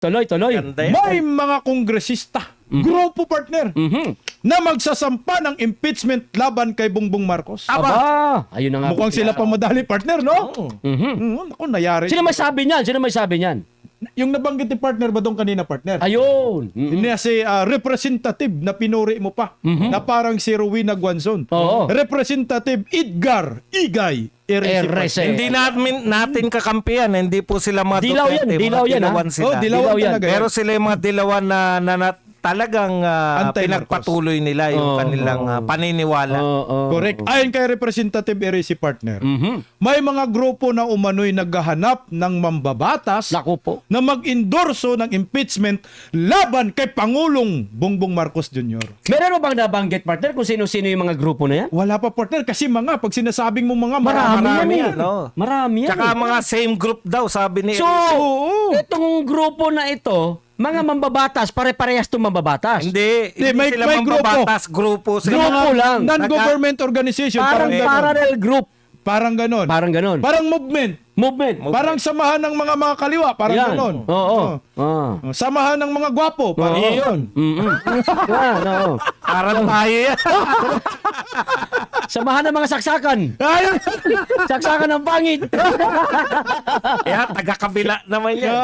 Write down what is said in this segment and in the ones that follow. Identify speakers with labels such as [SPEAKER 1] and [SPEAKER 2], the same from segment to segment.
[SPEAKER 1] Tuloy.
[SPEAKER 2] Ganda yan.
[SPEAKER 3] May mga kongresista, grupo partner, na magsasampa ng impeachment laban kay Bongbong Marcos.
[SPEAKER 1] Aba, ayun na nga.
[SPEAKER 3] Mukhang sila pa madali partner, no? Ako, nayari.
[SPEAKER 1] Sino may sabi niyan? Sino may sabi niyan?
[SPEAKER 3] Yung nabanggit ni partner ba doon kanina, partner?
[SPEAKER 1] Ayun.
[SPEAKER 3] Hindi si representative na pinuri mo pa, na parang si Rowena Guanzon.
[SPEAKER 1] Oo.
[SPEAKER 3] Representative Edgar Igay
[SPEAKER 1] RS.
[SPEAKER 2] Hindi natin kakampihan. Hindi po sila mga
[SPEAKER 1] Dilaw yan,
[SPEAKER 2] Duterte,
[SPEAKER 1] dilaw
[SPEAKER 2] mga
[SPEAKER 1] yan, ha?
[SPEAKER 2] dilawan sila.
[SPEAKER 3] Oh, dilawan
[SPEAKER 1] Dilaw yan.
[SPEAKER 3] talaga.
[SPEAKER 2] Pero sila yung mga dilawan na talagang
[SPEAKER 3] Anti-Marcos.
[SPEAKER 2] pinagpatuloy nila yung kanilang paniniwala.
[SPEAKER 3] Correct. Ayon kay Representative RC partner, may mga grupo na umano'y naghahanap ng mambabatas
[SPEAKER 1] Naku po.
[SPEAKER 3] na mag-endorso ng impeachment laban kay Pangulong Bongbong Marcos Jr.
[SPEAKER 1] Meron mo bang nabanggit, partner, kung sino-sino yung mga grupo na yan?
[SPEAKER 3] Wala pa partner kasi pag sinasabing mo mga
[SPEAKER 1] Marami yan,
[SPEAKER 2] no?
[SPEAKER 1] Marami yan.
[SPEAKER 2] Tsaka mga same group daw, sabi ni
[SPEAKER 1] So,
[SPEAKER 3] Oo.
[SPEAKER 1] itong grupo na ito, mga mambabatas, pare-parehas itong mambabatas.
[SPEAKER 2] Hindi
[SPEAKER 3] may
[SPEAKER 2] sila
[SPEAKER 3] grupo.
[SPEAKER 2] mambabatas, grupo sila.
[SPEAKER 1] Grupo lang.
[SPEAKER 3] Non-government organization.
[SPEAKER 1] Parang
[SPEAKER 3] ganon.
[SPEAKER 1] parallel group.
[SPEAKER 3] Parang ganon.
[SPEAKER 1] Parang ganon.
[SPEAKER 3] Parang movement.
[SPEAKER 1] Movement.
[SPEAKER 3] Parang samahan ng mga kaliwa. Parang
[SPEAKER 1] Yan.
[SPEAKER 3] ganon.
[SPEAKER 1] Oo.
[SPEAKER 3] Samahan ng mga gwapo. Parang
[SPEAKER 1] Oo.
[SPEAKER 3] yun.
[SPEAKER 1] Yan, oo.
[SPEAKER 2] Parang tayo yan.
[SPEAKER 1] Samahan ng mga saksakan.
[SPEAKER 3] Ayun.
[SPEAKER 1] Saksakan ng pangit.
[SPEAKER 2] Kaya taga-kabila naman yan.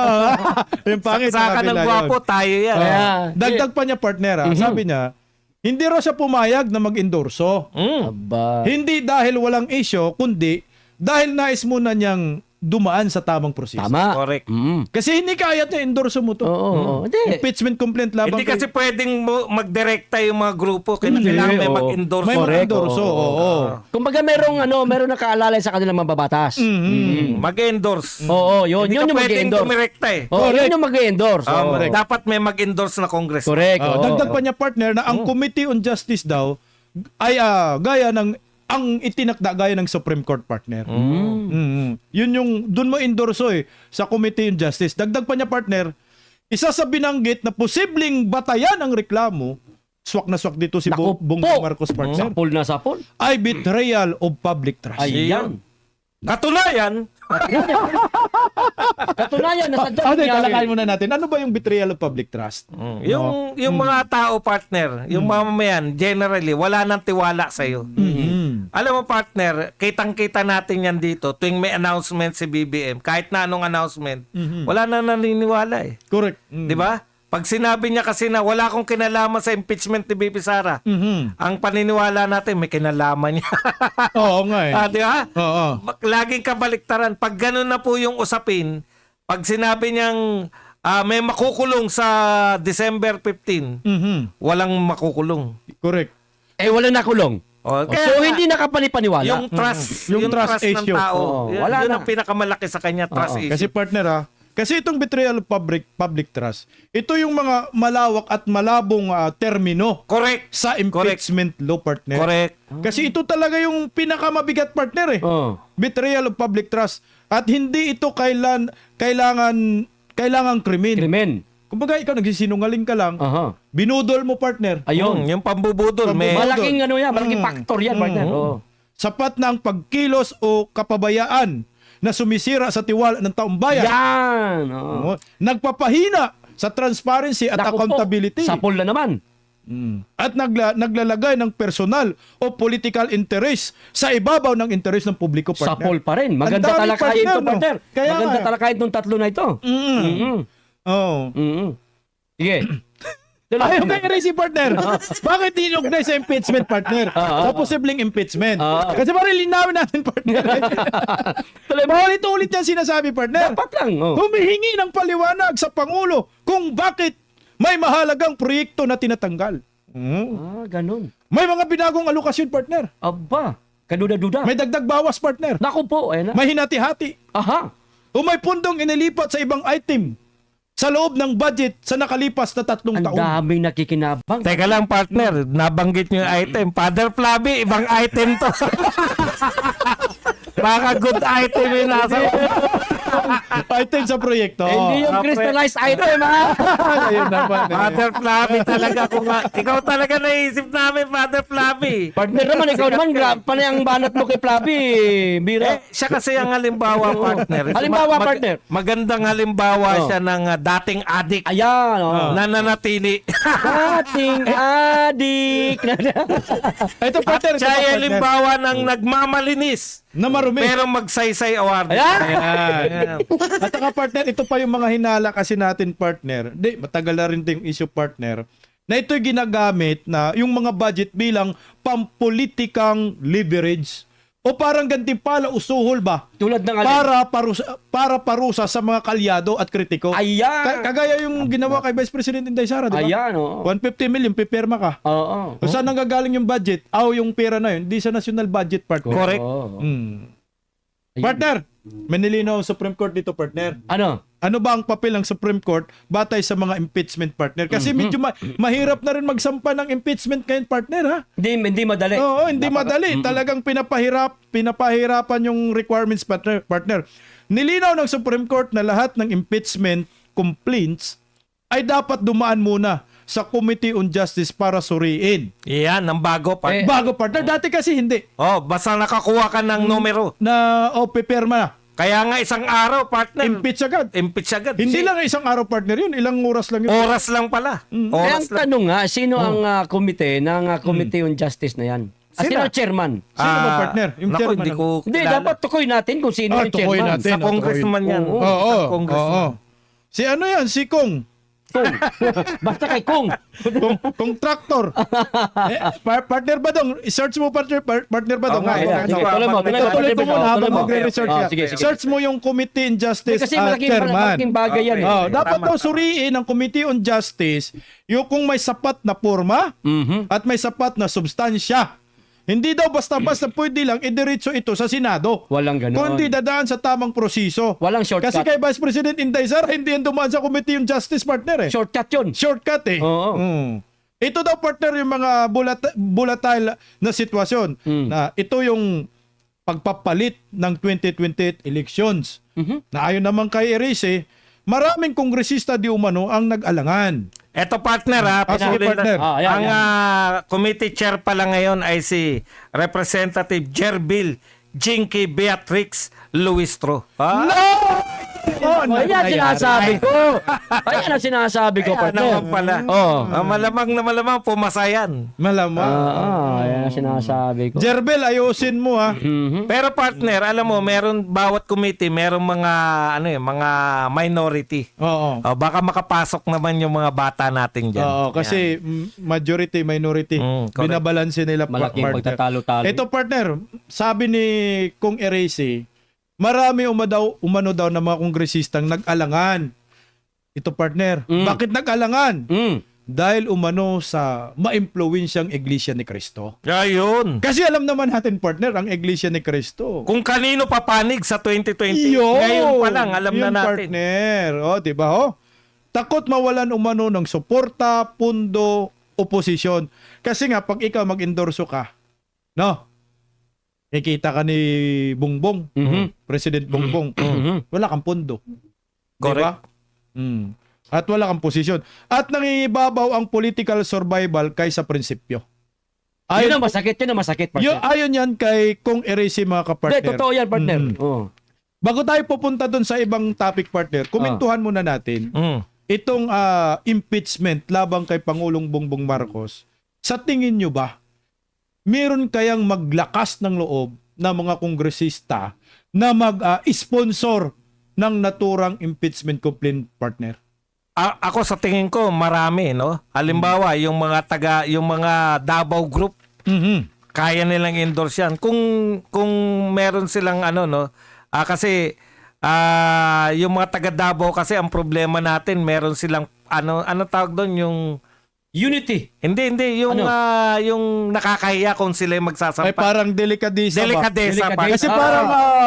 [SPEAKER 3] Yung pangit.
[SPEAKER 2] Saka ng
[SPEAKER 3] kabila
[SPEAKER 2] gwapo,
[SPEAKER 3] yun.
[SPEAKER 2] tayo yan.
[SPEAKER 1] Kaya,
[SPEAKER 3] Dagdag pa niya partner. Sabi niya, hindi raw siya pumayag na mag-endorso.
[SPEAKER 1] aba.
[SPEAKER 3] Hindi dahil walang issue, kundi dahil nais muna niyang dumaan sa tamang proseso.
[SPEAKER 1] Tama.
[SPEAKER 2] Correct.
[SPEAKER 3] Kasi hindi kaya na endorso mo to.
[SPEAKER 1] Oo. Hindi.
[SPEAKER 3] Impeachment complaint laban
[SPEAKER 2] Hindi kasi pwedeng magdirekta yung mga grupo. Kailangan may
[SPEAKER 1] oo.
[SPEAKER 2] mag-endorse.
[SPEAKER 3] may
[SPEAKER 1] Correct.
[SPEAKER 3] mag-endorso. Oo.
[SPEAKER 1] Kumbaga meron nakaalalay sa kanilang mababatas.
[SPEAKER 2] Mag-endorse.
[SPEAKER 1] Oo, yun.
[SPEAKER 2] Hindi
[SPEAKER 1] Yun
[SPEAKER 2] ka
[SPEAKER 1] yung
[SPEAKER 2] pwedeng
[SPEAKER 1] mag-endorse.
[SPEAKER 2] dumirekta eh.
[SPEAKER 1] Oo, yun yung mag-endorse.
[SPEAKER 2] Dapat may mag-endorse na Congress.
[SPEAKER 1] Correct. oo.
[SPEAKER 3] Dagdag pa niya partner na ang Committee on Justice daw ay gaya ng ang itinakda gaya ng Supreme Court partner. Yun yung doon mo endorso sa Committee on Justice. Dagdag pa niya partner, isa sa binanggit na posibleng batayan ang reklamo, swak na swak dito si
[SPEAKER 1] Naku
[SPEAKER 3] Bongbong
[SPEAKER 1] po.
[SPEAKER 3] Marcos partner,
[SPEAKER 1] Sapul na sapul.
[SPEAKER 3] ay betrayal of public trust.
[SPEAKER 1] Ayan.
[SPEAKER 2] Katunayan,
[SPEAKER 1] Katunayan, nasa dyan.
[SPEAKER 3] Talakayin muna natin. Ano ba yung betrayal of public trust?
[SPEAKER 2] yung mga tao partner, yung mamamayan, generally, wala nang tiwala sa'yo. Alam mo partner, kitang-kita natin yan dito tuwing may announcement si BBM, kahit na anong announcement, wala na naniniwala eh.
[SPEAKER 3] Correct.
[SPEAKER 2] Di ba? Pag sinabi niya kasi na wala akong kinalaman sa impeachment ni BP Sara, ang paniniwala natin may kinalaman niya.
[SPEAKER 3] Oo nga eh.
[SPEAKER 2] Di ba?
[SPEAKER 3] Oo.
[SPEAKER 2] Laging kabaliktaran. Pag ganun na po yung usapin, pag sinabi niyang may makukulong sa December 15, walang makukulong.
[SPEAKER 3] Correct.
[SPEAKER 1] Eh, wala nakulong.
[SPEAKER 2] O,
[SPEAKER 1] So, hindi nakapaniwaniwala.
[SPEAKER 2] yung trust,
[SPEAKER 3] Yung trust
[SPEAKER 2] ng
[SPEAKER 3] issue.
[SPEAKER 2] tao,
[SPEAKER 1] Oo,
[SPEAKER 2] wala
[SPEAKER 1] wala
[SPEAKER 2] yun
[SPEAKER 1] na.
[SPEAKER 2] ang pinakamalaki sa kanya, trust issue.
[SPEAKER 3] Kasi partner kasi itong betrayal of public trust, ito yung mga malawak at malabong termino
[SPEAKER 2] Correct.
[SPEAKER 3] sa impeachment law partner.
[SPEAKER 2] Correct.
[SPEAKER 3] Kasi ito talaga yung pinakamabigat partner
[SPEAKER 1] Oo.
[SPEAKER 3] Betrayal of public trust. At hindi ito kailangan krimen.
[SPEAKER 1] Krimen.
[SPEAKER 3] Kumbaga ikaw nagsisinungaling ka lang,
[SPEAKER 1] Aha.
[SPEAKER 3] binudol mo partner.
[SPEAKER 1] Ayun.
[SPEAKER 2] Yung pambubudol. May,
[SPEAKER 1] Malaking malaking factor yan, partner. Oo.
[SPEAKER 3] Sapat na ang pagkilos o kapabayaan na sumisira sa tiwala ng taong bayan.
[SPEAKER 1] Yan. Oo.
[SPEAKER 3] Nagpapahina sa transparency at
[SPEAKER 1] Naku po,
[SPEAKER 3] accountability.
[SPEAKER 1] sapul na naman.
[SPEAKER 3] At naglalagay ng personal o political interest sa ibabaw ng interest ng publiko partner.
[SPEAKER 1] Sapul pa rin. Maganda
[SPEAKER 3] Ang dami,
[SPEAKER 1] talakayin ito,
[SPEAKER 3] no?
[SPEAKER 1] partner.
[SPEAKER 3] Kaya
[SPEAKER 1] Maganda
[SPEAKER 3] nga.
[SPEAKER 1] talakayin itong tatlo na ito.
[SPEAKER 3] Oo.
[SPEAKER 1] Sige.
[SPEAKER 3] Ayaw kay RC partner. Bakit dinugnay sa impeachment partner? Sa posibleng impeachment. Kasi parang linawin natin partner. Paulit-ulit yan sinasabi partner.
[SPEAKER 1] Dapat lang. Oh.
[SPEAKER 3] Humihingi ng paliwanag sa Pangulo kung bakit may mahalagang proyekto na tinatanggal.
[SPEAKER 1] Ganun.
[SPEAKER 3] May mga binagong alokasyon partner.
[SPEAKER 1] Aba. Kaduda-duda.
[SPEAKER 3] May dagdag bawas partner.
[SPEAKER 1] Naku po. Ayun na.
[SPEAKER 3] May hinati-hati.
[SPEAKER 1] Aha.
[SPEAKER 3] O may pundong inilipat sa ibang item sa loob ng budget sa nakalipas na 3
[SPEAKER 1] Ang
[SPEAKER 3] taon.
[SPEAKER 1] daming nakikinabang.
[SPEAKER 2] Teka lang partner, nabanggit niyo yung item. Father Flavi, ibang item to. Baka good item yung nasa
[SPEAKER 3] Item sa proyekto.
[SPEAKER 1] Hindi yung crystallized item, ha?
[SPEAKER 3] Ayun naman.
[SPEAKER 2] Father Flavi talaga. Ikaw talaga naisip namin, Father Flavi.
[SPEAKER 1] Partner naman, ikaw naman, panay ang banat mo kay Flavi, bira.
[SPEAKER 2] Siya kasi ang halimbawa, partner.
[SPEAKER 1] Halimbawa, partner.
[SPEAKER 2] Magandang halimbawa siya ng dating adik
[SPEAKER 1] Ayan, oh.
[SPEAKER 2] na nanatili.
[SPEAKER 1] Dating adik.
[SPEAKER 3] Ito partner.
[SPEAKER 2] Siya ay halimbawa ng nagmamalinis.
[SPEAKER 3] Na marumi.
[SPEAKER 2] Pero magsaysay award.
[SPEAKER 1] Ayan.
[SPEAKER 3] Ayan. At saka partner, ito pa yung mga hinala kasi natin partner. Di, matagal na rin yung issue partner. Na ito'y ginagamit na yung mga budget bilang pampolitikang leverage o parang gantimpala usuhol ba?
[SPEAKER 1] Tulad ng alin.
[SPEAKER 3] Para parusa sa mga kalyado at kritiko.
[SPEAKER 1] Ayan.
[SPEAKER 3] Kagaya yung ginawa kay Vice President Inday Sara, di ba?
[SPEAKER 1] Ayan, oo.
[SPEAKER 3] 150 million, pipirma ka.
[SPEAKER 1] Oo.
[SPEAKER 3] Kung saan nanggagaling yung budget? Yung pera na yun, hindi sa national budget partner.
[SPEAKER 2] Correct.
[SPEAKER 1] Oo.
[SPEAKER 3] Hmm.
[SPEAKER 1] Ayun.
[SPEAKER 3] Partner, may nilinaw ang Supreme Court dito, partner.
[SPEAKER 1] Ano?
[SPEAKER 3] Ano ba ang papel ng Supreme Court batay sa mga impeachment partner? Kasi medyo mahirap na rin magsampa ng impeachment ngayon, partner, ha?
[SPEAKER 1] Hindi madali.
[SPEAKER 3] Oo, hindi madali. Talagang pinapahirapan yung requirements, partner. Nilinaw ng Supreme Court na lahat ng impeachment complaints ay dapat dumaan muna sa Committee on Justice para suriin.
[SPEAKER 2] Iyan, ang bago, partner.
[SPEAKER 3] Bago, partner. Dati kasi hindi.
[SPEAKER 2] Basta nakakuha ka ng numero.
[SPEAKER 3] Na, pipirma na.
[SPEAKER 2] Kaya nga isang araw, partner.
[SPEAKER 3] Impeach agad.
[SPEAKER 2] Impeach agad.
[SPEAKER 3] Hindi lang isang araw, partner yun. Ilang oras lang yun.
[SPEAKER 2] Oras lang pala.
[SPEAKER 1] Kaya ang
[SPEAKER 2] Oras lang.
[SPEAKER 1] tanong nga, sino ang komite ng Committee on Justice na yan? Sino ang chairman?
[SPEAKER 3] Sino ba, partner? Yung
[SPEAKER 2] Naku,
[SPEAKER 3] chairman
[SPEAKER 2] hindi
[SPEAKER 3] ng-
[SPEAKER 2] ko
[SPEAKER 1] Hindi,
[SPEAKER 2] kilala.
[SPEAKER 1] dapat tukoy natin kung sino yung
[SPEAKER 3] tukoy
[SPEAKER 1] chairman.
[SPEAKER 3] natin.
[SPEAKER 2] Sa congressman yan.
[SPEAKER 1] Oo.
[SPEAKER 3] Oo.
[SPEAKER 2] Sa congressman.
[SPEAKER 3] Si ano yan? Si Kong.
[SPEAKER 1] Kung. Basta kay Kung.
[SPEAKER 3] Contractor. Partner ba dong? I-search mo partner ba dong?
[SPEAKER 2] Okay,
[SPEAKER 3] Nga,
[SPEAKER 1] sige,
[SPEAKER 3] ito.
[SPEAKER 1] tuloy mo.
[SPEAKER 3] Tuloy ko muna habang
[SPEAKER 1] Tuloy mo.
[SPEAKER 3] magre-research
[SPEAKER 1] Okay,
[SPEAKER 3] ka.
[SPEAKER 1] sige, sige.
[SPEAKER 3] Search mo yung Committee on Justice
[SPEAKER 1] Kasi malaking
[SPEAKER 3] chairman.
[SPEAKER 1] bagay yan.
[SPEAKER 2] Okay.
[SPEAKER 1] Eh.
[SPEAKER 3] Dapat
[SPEAKER 2] Tama.
[SPEAKER 3] daw suriin ng Committee on Justice yung kung may sapat na forma
[SPEAKER 1] Mhm.
[SPEAKER 3] at may sapat na substansya. Hindi daw basta-basta pwede lang idiretso ito sa Senado.
[SPEAKER 1] Walang ganon.
[SPEAKER 3] Kundi dadaan sa tamang proseso.
[SPEAKER 1] Walang shortcut.
[SPEAKER 3] Kasi kay Vice President Inday Sara, hindi yan dumaan sa Committee on Justice, partner eh.
[SPEAKER 1] Shortcut yun.
[SPEAKER 3] Shortcut eh.
[SPEAKER 1] Oo.
[SPEAKER 3] Ito daw, partner, yung mga volatile na sitwasyon. Na ito yung pagpapalit ng 2028 elections. Na ayon naman kay Erese, maraming kongresista di umano ang nag-alangan.
[SPEAKER 2] Eto, partner,
[SPEAKER 3] sige, partner.
[SPEAKER 1] Ayan,
[SPEAKER 2] ang
[SPEAKER 1] ayan.
[SPEAKER 2] committee chair pala ngayon ay si Representative Jerbil Jinky Beatrix Luistro.
[SPEAKER 1] Ayan sinasabi ko. Ayan ang sinasabi ko,
[SPEAKER 2] Ano
[SPEAKER 1] partner.
[SPEAKER 2] pala? Malamang na malamang pumasayan.
[SPEAKER 3] Malamang.
[SPEAKER 1] Ayan ang sinasabi ko.
[SPEAKER 3] Jerbel, ayusin mo ha.
[SPEAKER 2] Pero partner, alam mo, meron bawat committee, merong mga mga minority.
[SPEAKER 3] Oo.
[SPEAKER 2] Baka makapasok naman yung mga bata natin diyan.
[SPEAKER 3] Oo, kasi majority, minority,
[SPEAKER 2] correct.
[SPEAKER 3] binabalanse nila.
[SPEAKER 1] Malaking
[SPEAKER 3] partner.
[SPEAKER 1] pagtatalo-talo.
[SPEAKER 3] Ito, partner, sabi ni Kong Erese, marami umano daw ng mga kongresistang nag-alangan. Ito, partner. Bakit nag-alangan? Dahil umano sa ma-impluwensyang Iglesia ni Cristo.
[SPEAKER 2] Ayun.
[SPEAKER 3] Kasi alam naman natin, partner, ang Iglesia ni Cristo.
[SPEAKER 2] Kung kanino papanig sa 2020. Ngayon pa lang, alam na
[SPEAKER 3] Yun,
[SPEAKER 2] natin.
[SPEAKER 3] partner. Di ba, Takot mawalan umano ng suporta, pundo, oposisyon. Kasi nga, pag ikaw mag-endorso ka, ikita ka ni Bongbong, President Bongbong, wala kang pundo.
[SPEAKER 2] Correct.
[SPEAKER 3] Diba? At wala kang posisyon. At nangingibabaw ang political survival kaysa prinsipyo.
[SPEAKER 1] Yun ang masakit, partner.
[SPEAKER 3] Ayon yan kay Kong Erese, mga
[SPEAKER 1] Hindi,
[SPEAKER 3] kapartner.
[SPEAKER 1] totoo yan, partner. Oo.
[SPEAKER 3] Bago tayo pupunta doon sa ibang topic, partner, komentuhan muna natin itong impeachment labang kay Pangulong Bongbong Marcos. Sa tingin nyo ba, meron kayang maglakas ng loob na mga kongresista na mag-sponsor ng naturang impeachment complaint, partner?
[SPEAKER 2] Ako sa tingin ko marami, no? Halimbawa, yung mga Davao group, kaya nilang endorse yan. Kung meron silang kasi yung mga taga Davao kasi ang problema natin, meron silang ano tawag doon, yung
[SPEAKER 1] Unity.
[SPEAKER 2] hindi yung yung nakakahiya kung sila yung magsasampa.
[SPEAKER 3] Ay parang delikadesa ba?
[SPEAKER 2] Delikadesa pa.
[SPEAKER 3] Kasi parang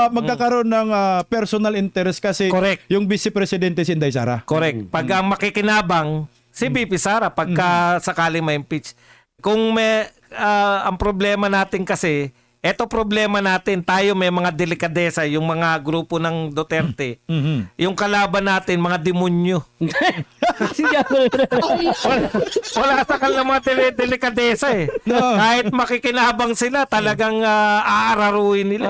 [SPEAKER 3] magkakaroon ng personal interest kasi
[SPEAKER 2] Correct.
[SPEAKER 3] yung Vice Presidente si Inday Sara.
[SPEAKER 2] Correct. Pag ang makikinabang si BP Sara pagka sakaling ma-impeach. Kung may ang problema natin kasi Eto problema natin, tayo may mga delikadesa, yung mga grupo ng Duterte. Yung kalaban natin, mga demonyo. Wala sa kanila mga delikadesa eh. Kahit makikinabang sila, talagang aararuin nila.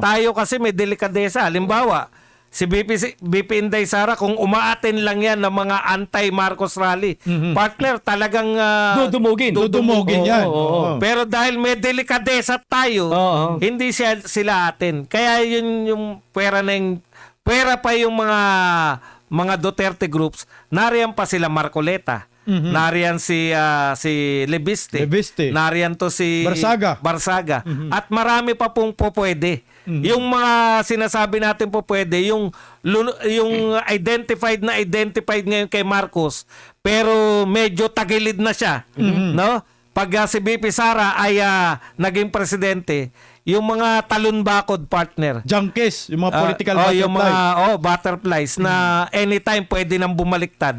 [SPEAKER 2] Tayo kasi may delikadesa. Halimbawa, si BP Inday Sara, kung umaaten lang yan ng mga anti-Marcos rally, partner, talagang
[SPEAKER 1] Dudumugin
[SPEAKER 3] yan.
[SPEAKER 1] Oo.
[SPEAKER 2] pero dahil may delikadesa tayo,
[SPEAKER 1] Oo.
[SPEAKER 2] hindi sila atin. Kaya yun yung pera pa yung mga Duterte groups. Nariyan pa sila Marcoleta. Nariyan si Lebiste. Nariyan to si
[SPEAKER 3] Barsaga.
[SPEAKER 2] At marami pa pong pwede. Yung mga sinasabi natin po pwede, yung identified ngayon kay Marcos, pero medyo tagilid na siya, no? Pag si BP Sara ay naging presidente, yung mga talon-bakod partner,
[SPEAKER 3] Junkies, yung mga political
[SPEAKER 2] yung
[SPEAKER 3] butterfly.
[SPEAKER 2] mga butterflies na anytime pwede nang bumaliktad,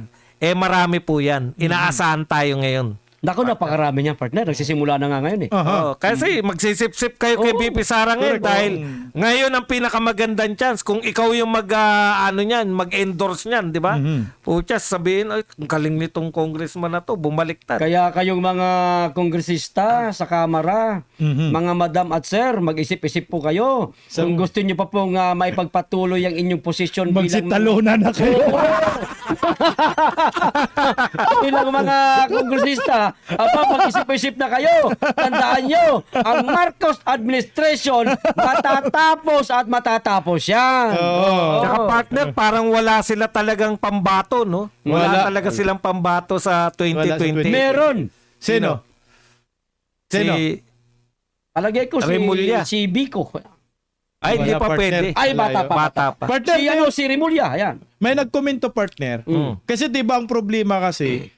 [SPEAKER 2] marami po yan. Inaasahan tayo ngayon.
[SPEAKER 1] Naku, napakarami niya, partner. Nagsisimula na nga ngayon eh.
[SPEAKER 2] Kasi magsisip-sip kayo kay BP Sara ngayon dahil ngayon ang pinakamagandang chance kung ikaw yung mag-endorse niyan, di ba? Pucha, sabihin, ay, ang galing nitong congressman na to, bumaliktad.
[SPEAKER 1] Kaya kayong mga kongresista sa Kamara, mga madam at sir, mag-isip-isip po kayo. Kung gusto niyo pa pong maipagpatuloy ang inyong posisyon
[SPEAKER 3] Magsitalunan na kayo.
[SPEAKER 1] bilang mga kongresista, mag-isip-isip na kayo. Tandaan nyo, ang Marcos administration matatapos at matatapos yan.
[SPEAKER 2] Tsaka partner, parang wala sila talagang pambato, no? Wala talaga silang pambato sa 2020.
[SPEAKER 1] Meron.
[SPEAKER 3] Sino?
[SPEAKER 1] Palagay ko
[SPEAKER 2] Remulla.
[SPEAKER 1] si Bico.
[SPEAKER 2] Ay, hindi
[SPEAKER 3] Wala,
[SPEAKER 2] pa
[SPEAKER 3] partner.
[SPEAKER 2] pwede.
[SPEAKER 1] Ay, bata pa.
[SPEAKER 2] Bata pa.
[SPEAKER 3] Partner,
[SPEAKER 1] Si Remulla, ayan.
[SPEAKER 3] may nagkomento partner. Kasi 'di ba ang problema kasi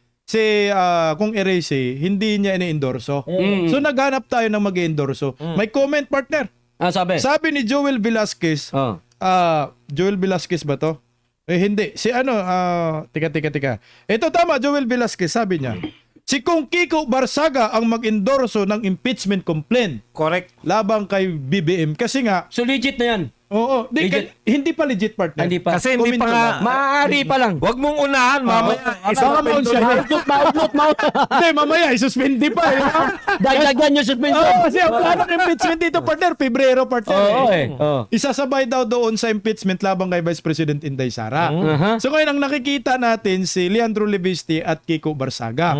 [SPEAKER 3] kung Erase, hindi niya ini-endorso. So naghanap tayo ng mag-endorso. May comment partner.
[SPEAKER 1] Sabi?
[SPEAKER 3] Sabi ni Joel Velasquez, Joel Velasquez ba to? Hindi. Si tika. Ito tama, Joel Velasquez, sabi niya. Si Kung Kiko Barsaga ang mag-endorso ng impeachment complaint
[SPEAKER 2] Correct.
[SPEAKER 3] labang kay BBM. Kasi nga,
[SPEAKER 1] So legit na yan.
[SPEAKER 3] oo, hindi pa legit partner.
[SPEAKER 1] Hindi pa.
[SPEAKER 2] Kasi hindi pa
[SPEAKER 3] Komento
[SPEAKER 2] nga,
[SPEAKER 3] lang.
[SPEAKER 1] Maaari pa lang.
[SPEAKER 2] wag mong unahan, mamaya.
[SPEAKER 3] Baka maun siya.
[SPEAKER 1] Maut.
[SPEAKER 3] Hindi, mamaya, isuspindi pa.
[SPEAKER 1] Dagdagan yung suspension.
[SPEAKER 3] Kasi ang plano ng impeachment dito, partner, Pebrero, partner.
[SPEAKER 1] Oo eh.
[SPEAKER 3] Isasabay daw doon sa impeachment labang kay Vice President Inday Sara. So ngayon, ang nakikita natin si Leandro Lebiste at Kiko Barsaga.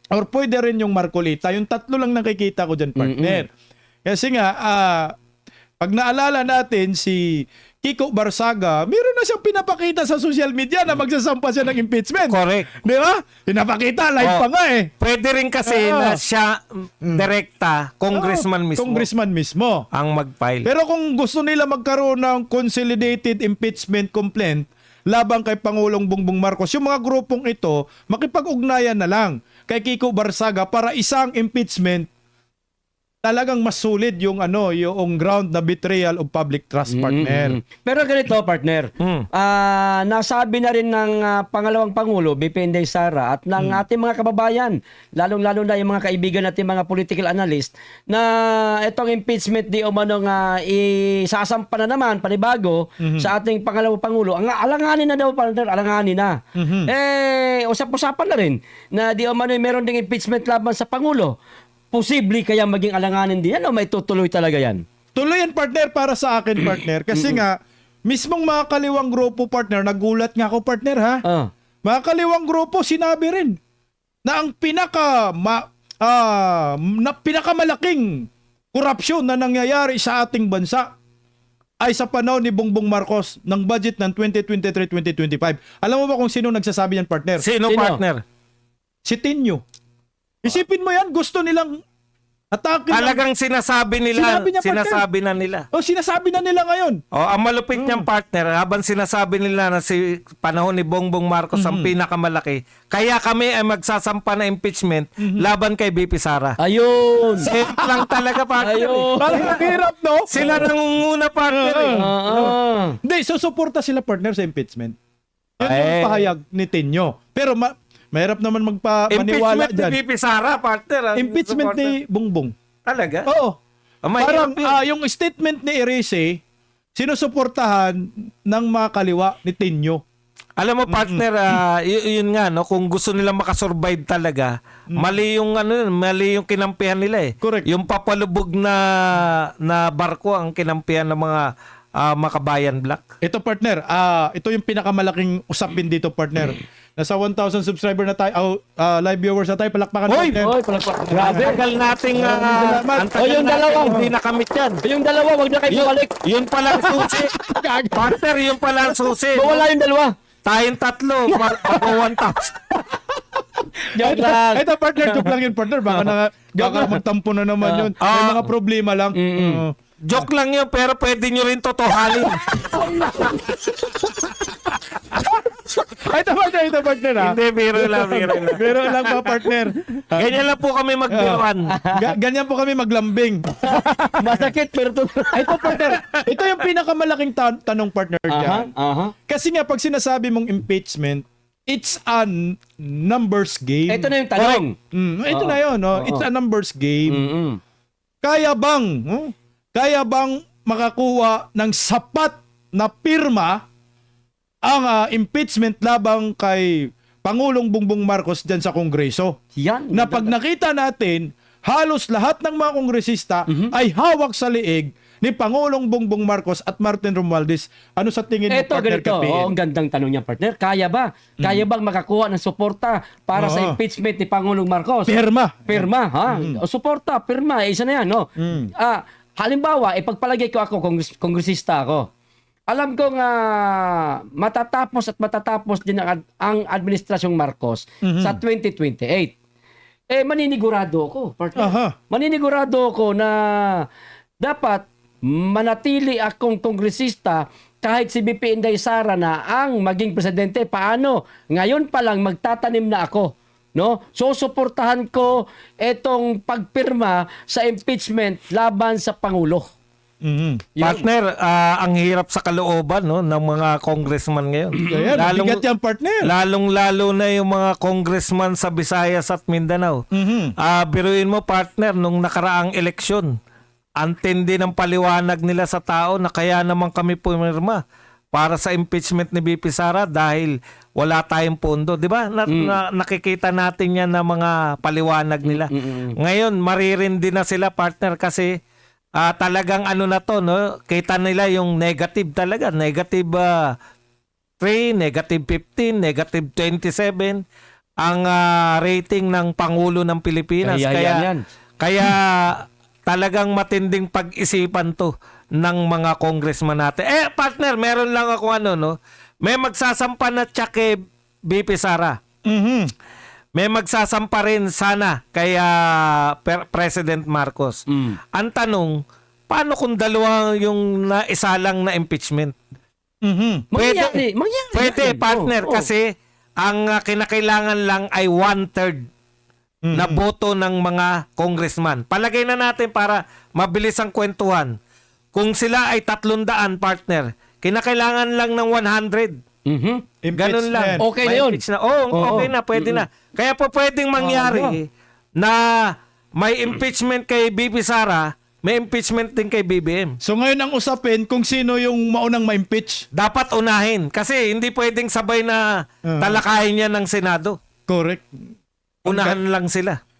[SPEAKER 3] Or pwede rin yung Marcolita. Yung tatlo lang nakikita ko dyan, partner. Kasi nga, pag naalala natin si Kiko Barsaga, meron na siyang pinapakita sa social media na magsasampa siya ng impeachment.
[SPEAKER 2] Correct.
[SPEAKER 3] Di ba? Pinapakita, live pa nga eh.
[SPEAKER 2] Pwede rin kasi na siya direkta, congressman mismo,
[SPEAKER 3] Congressman mismo.
[SPEAKER 2] ang mag-file.
[SPEAKER 3] Pero kung gusto nila magkaroon ng consolidated impeachment complaint labang kay Pangulong Bongbong Marcos, yung mga grupong ito, makipag-ugnayan na lang kay Kiko Barsaga para isang impeachment talagang mas solid yung yung ground na betrayal of public trust, partner.
[SPEAKER 1] Pero ganito, partner. Nasabi na rin ng pangalawang Pangulo, BP Inday Sara, at ng ating mga kababayan, lalong-lalo na yung mga kaibigan natin, mga political analyst, na itong impeachment di umano nga isasampa na naman, panibago, sa ating pangalawang Pangulo. Ang alanganin na daw, partner, alanganin na. Usap-usapan na rin na di umano meron ding impeachment laban sa Pangulo. Posible kaya maging alanganin din yan o may tutuloy talaga yan?
[SPEAKER 3] Tuloy yan, partner, para sa akin, partner. Kasi nga, mismong mga kaliwang grupo, partner, nagulat nga ako, partner, ha? Mga kaliwang grupo, sinabi rin na ang pinakamalaking korupsyon na nangyayari sa ating bansa ay sa panahon ni Bongbong Marcos ng budget ng 2023-2025. Alam mo ba kung sino nagsasabi yan, partner?
[SPEAKER 2] Sino, partner?
[SPEAKER 3] Si Tinyo. Isipin mo yan, gusto nilang atake.
[SPEAKER 2] Talagang sinasabi nila,
[SPEAKER 3] Sinabi
[SPEAKER 2] na nila.
[SPEAKER 3] sinasabi na nila ngayon.
[SPEAKER 2] Ang malupit niyang partner, habang sinasabi nila na si panahon ni Bongbong Marcos ang pinakamalaki, kaya kami ay magsasampa na impeachment laban kay BP Sara.
[SPEAKER 1] Ayun!
[SPEAKER 2] Safe lang talaga, partner.
[SPEAKER 1] Ayun!
[SPEAKER 3] Parang hirap, no?
[SPEAKER 2] Sila nangunguna, partner.
[SPEAKER 3] Hindi, susuporta sila, partner, sa impeachment. Yun yung pahayag ni Tinyo. Pero mahirap naman maniwala
[SPEAKER 2] Impeachment
[SPEAKER 3] dyan.
[SPEAKER 2] ni BP Sara, partner.
[SPEAKER 3] Impeachment ni Bongbong.
[SPEAKER 2] Talaga?
[SPEAKER 3] Oo.
[SPEAKER 2] Mahirap
[SPEAKER 3] Parang
[SPEAKER 2] yun.
[SPEAKER 3] yung statement ni Erese, sinusuportahan ng mga kaliwa ni Tenyo.
[SPEAKER 2] Alam mo partner, yun nga no, kung gusto nila makasurvive talaga, mali yung mali yung kinampihan nila eh.
[SPEAKER 3] Correct.
[SPEAKER 2] Yung papalubog na barko ang kinampihan ng mga Makabayan Black.
[SPEAKER 3] Ito partner, ito yung pinakamalaking usapin dito partner. Nasa 1,000 subscriber na tayo, live viewers na tayo, palakpakan
[SPEAKER 2] Hoy!
[SPEAKER 3] partner.
[SPEAKER 1] Oy, palakpak. Grabe.
[SPEAKER 2] Tagal nating
[SPEAKER 3] salamat.
[SPEAKER 2] ang tagal
[SPEAKER 1] O, yung
[SPEAKER 2] natin,
[SPEAKER 1] dalawa.
[SPEAKER 2] hindi nakamit yan.
[SPEAKER 1] Yung dalawa, wag na kayo bumalik.
[SPEAKER 2] Yun pala ang susi. Partner, yun pala ang susi.
[SPEAKER 1] Mawala yung dalawa.
[SPEAKER 2] Tayong tatlo, pag 1,000.
[SPEAKER 1] Joke lang.
[SPEAKER 3] Ito partner, joke lang yun partner. Baka magtampo na naman yun. May mga problema lang.
[SPEAKER 2] Joke lang yun, pero pwede nyo rin totohanin.
[SPEAKER 3] Ito partner ha.
[SPEAKER 2] Hindi, biro lang.
[SPEAKER 3] Pero lang pa partner.
[SPEAKER 2] Ganyan lang po kami magbiruan.
[SPEAKER 3] Ganyan po kami maglambing.
[SPEAKER 1] Masakit pero to.
[SPEAKER 3] Ito partner, ito yung pinakamalaking tanong partner dyan. Kasi nga pag sinasabi mong impeachment, it's a numbers game.
[SPEAKER 1] Ito na yung tanong.
[SPEAKER 3] Ito na yun, no? It's a numbers game. Kaya bang makakuha ng sapat na pirma ang impeachment labang kay Pangulong Bongbong Marcos dyan sa Kongreso?
[SPEAKER 1] Yan.
[SPEAKER 3] Na pag nakita natin, halos lahat ng mga kongresista ay hawak sa liig ni Pangulong Bongbong Marcos at Martin Romualdez. Ano sa tingin mo,
[SPEAKER 1] Ito
[SPEAKER 3] partner
[SPEAKER 1] ganito,
[SPEAKER 3] Kapiin?
[SPEAKER 1] ang gandang tanong niya partner. Kaya ba? Kaya bang makakuha ng suporta para sa
[SPEAKER 3] Oo.
[SPEAKER 1] impeachment ni Pangulong Marcos?
[SPEAKER 3] Pirma.
[SPEAKER 1] Pirma, ha? O, suporta, pirma, isa na yan, no? Halimbawa, pagpalagay ko ako, kongresista ako. Alam ko nga matatapos din ang administrasyong Marcos sa 2028. Maninigurado ako, partner.
[SPEAKER 3] Aha.
[SPEAKER 1] Maninigurado ako na dapat manatili akong kongresista kahit si BP Inday Sara na ang maging presidente. Paano? Ngayon pa lang magtatanim na ako. No? So suportahan ko itong pagpirma sa impeachment laban sa Pangulo.
[SPEAKER 2] Partner, ang hirap sa kalooban no, ng mga congressman ngayon.
[SPEAKER 3] Ayan, bigat yan, partner.
[SPEAKER 2] Lalong-lalo na yung mga congressman sa Visayas at Mindanao. Biruin mo, partner, nung nakaraang eleksyon, ang tindi ng paliwanag nila sa tao na kaya naman kami pumirma para sa impeachment ni BP Sara dahil wala tayong pondo. Di ba? Nakikita natin yan na mga paliwanag nila. Ngayon, maririndi na sila, partner, kasi talagang ano na to, no? Kita nila yung negative talaga. Negative 3, negative 15, negative 27 ang rating ng Pangulo ng Pilipinas. Kaya talagang matinding pag-isipan to ng mga congressman natin. Partner, meron lang ako no? May magsasampa na check kay BP Sara. May magsasampa rin sana kay President Marcos. Ang tanong, paano kung dalawa yung naisalang na impeachment?
[SPEAKER 1] Mangyayari
[SPEAKER 2] Pwede,
[SPEAKER 1] yan.
[SPEAKER 2] partner,
[SPEAKER 1] Oo.
[SPEAKER 2] kasi ang kinakailangan lang ay 1/3 na boto ng mga congressman. Palagay na natin para mabilis ang kwentuhan. Kung sila ay 300, partner, kinakailangan lang ng 100. Ganun lang.
[SPEAKER 1] Okay na yun.
[SPEAKER 2] Okay na, pwede na. Kaya po pwedeng mangyari na may impeachment kay BP Sara, may impeachment din kay BBM.
[SPEAKER 3] So ngayon ang usapin kung sino yung maunang ma-impeach.
[SPEAKER 2] Dapat unahin kasi hindi pwedeng sabay na talakayin niya ng Senado.
[SPEAKER 3] Correct.
[SPEAKER 2] Unahan lang sila.